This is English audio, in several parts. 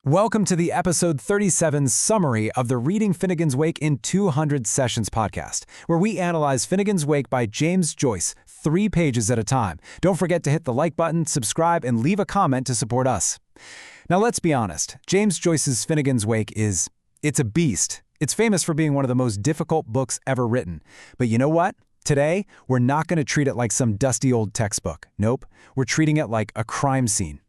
Welcome to the episode 37 summary of the Reading Finnegans Wake in 200 Sessions podcast, where we analyze Finnegans Wake by James Joyce, 3 pages at a time. Don't forget to hit the like button, subscribe, and leave a comment to support us. Now let's be honest, James Joyce's Finnegans Wake it's a beast. It's famous for being one of the most difficult books ever written. But you know what? Today, we're not going to treat it like some dusty old textbook. Nope, we're treating it like a crime scene.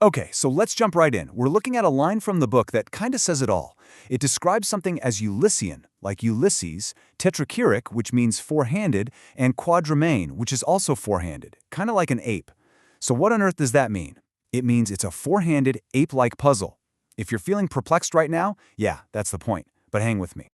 Okay, so let's jump right in. We're looking at a line from the book that kind of says it all. It describes something as Ulyssean, like Ulysses, tetrachiric, which means four-handed, and quadrimane, which is also four-handed, kind of like an ape. So what on earth does that mean? It means it's a four-handed, ape-like puzzle. If you're feeling perplexed right now, yeah, that's the point. But hang with me.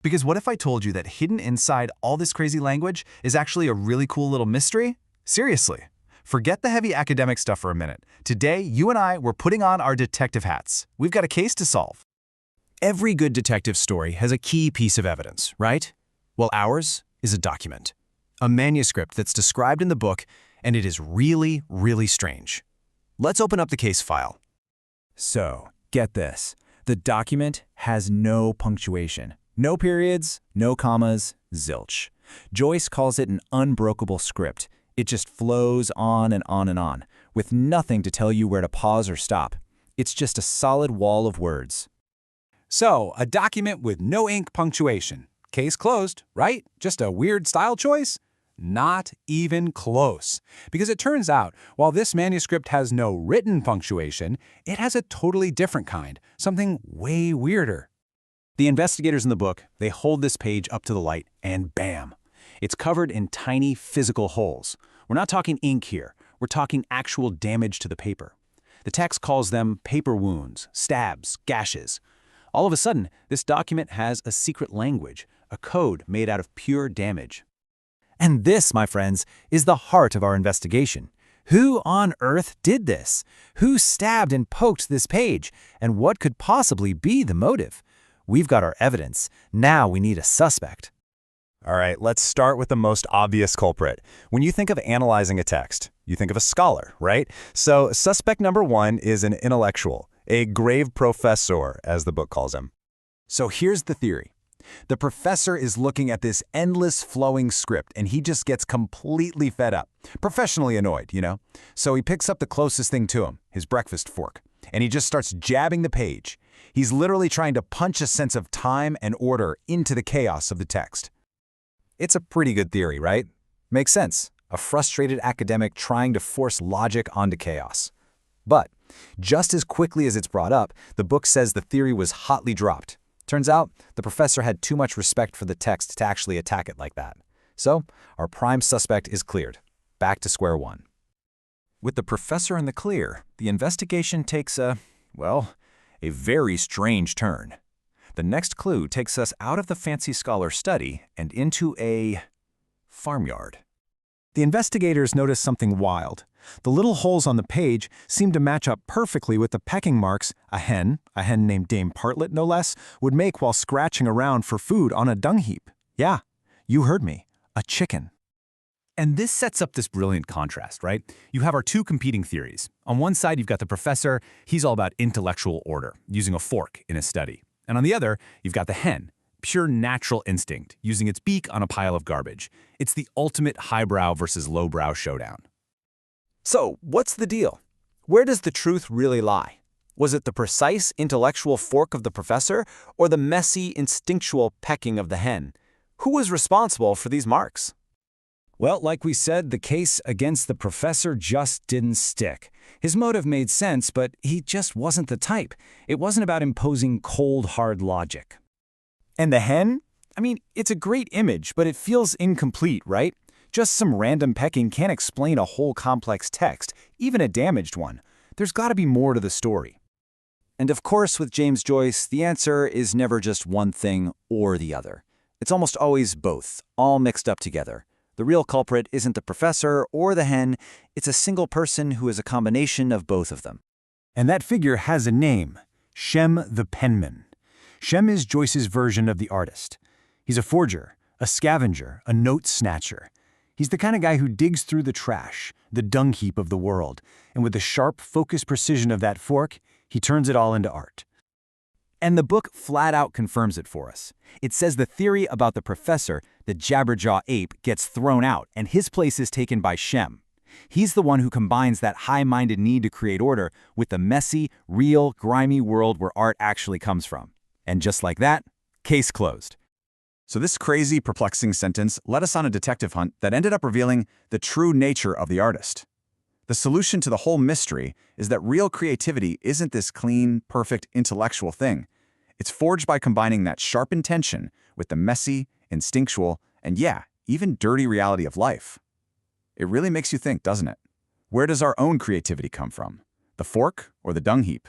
Because what if I told you that hidden inside all this crazy language is actually a really cool little mystery? Seriously. Forget the heavy academic stuff for a minute. Today, you and I, we're putting on our detective hats. We've got a case to solve. Every good detective story has a key piece of evidence, right? Well, ours is a document. A manuscript that's described in the book, and it is really, really strange. Let's open up the case file. So, get this. The document has no punctuation. No periods, no commas, zilch. Joyce calls it an unbrookable script. It just flows on and on and on, with nothing to tell you where to pause or stop. It's just a solid wall of words. So, a document with no ink punctuation. Case closed, right? Just a weird style choice? Not even close. Because it turns out, while this manuscript has no written punctuation, it has a totally different kind, something way weirder. The investigators in the book, they hold this page up to the light, and bam! It's covered in tiny physical holes. We're not talking ink here. We're talking actual damage to the paper. The text calls them paper wounds, stabs, gashes. All of a sudden, this document has a secret language, a code made out of pure damage. And this, my friends, is the heart of our investigation. Who on earth did this? Who stabbed and poked this page? And what could possibly be the motive? We've got our evidence. Now we need a suspect. All right, let's start with the most obvious culprit. When you think of analyzing a text, you think of a scholar, right? So suspect number 1 is an intellectual, a grave professor, as the book calls him. So here's the theory. The professor is looking at this endless flowing script, and he just gets completely fed up. Professionally annoyed, you know? So he picks up the closest thing to him, his breakfast fork, and he just starts jabbing the page. He's literally trying to punch a sense of time and order into the chaos of the text. It's a pretty good theory, right? Makes sense. A frustrated academic trying to force logic onto chaos. But just as quickly as it's brought up, the book says the theory was hotly dropped. Turns out, the professor had too much respect for the text to actually attack it like that. So, our prime suspect is cleared. Back to square one. With the professor in the clear, the investigation takes a very strange turn. The next clue takes us out of the fancy scholar study and into a farmyard. The investigators notice something wild. The little holes on the page seem to match up perfectly with the pecking marks a hen named Dame Partlet no less, would make while scratching around for food on a dung heap. Yeah, you heard me, a chicken. And this sets up this brilliant contrast, right? You have our 2 competing theories. On one side, you've got the professor. He's all about intellectual order, using a fork in his study. And on the other, you've got the hen, pure natural instinct, using its beak on a pile of garbage. It's the ultimate highbrow versus lowbrow showdown. So, what's the deal? Where does the truth really lie? Was it the precise intellectual fork of the professor, or the messy, instinctual pecking of the hen? Who was responsible for these marks? Well, like we said, the case against the professor just didn't stick. His motive made sense, but he just wasn't the type. It wasn't about imposing cold, hard logic. And the hen? I mean, it's a great image, but it feels incomplete, right? Just some random pecking can't explain a whole complex text, even a damaged one. There's got to be more to the story. And of course, with James Joyce, the answer is never just one thing or the other. It's almost always both, all mixed up together. The real culprit isn't the professor or the hen, it's a single person who is a combination of both of them. And that figure has a name, Shem the Penman. Shem is Joyce's version of the artist. He's a forger, a scavenger, a note snatcher. He's the kind of guy who digs through the trash, the dung heap of the world, and with the sharp, focused precision of that fork, He turns it all into art. And the book flat out confirms it for us. It says the theory about the professor, the jabberjaw ape, gets thrown out, and his place is taken by Shem. He's the one who combines that high-minded need to create order with the messy, real, grimy world where art actually comes from. And just like that, case closed. So this crazy, perplexing sentence led us on a detective hunt that ended up revealing the true nature of the artist. The solution to the whole mystery is that real creativity isn't this clean, perfect, intellectual thing. It's forged by combining that sharp intention with the messy, instinctual, and yeah, even dirty reality of life. It really makes you think, doesn't it? Where does our own creativity come from? The fork or the dung heap?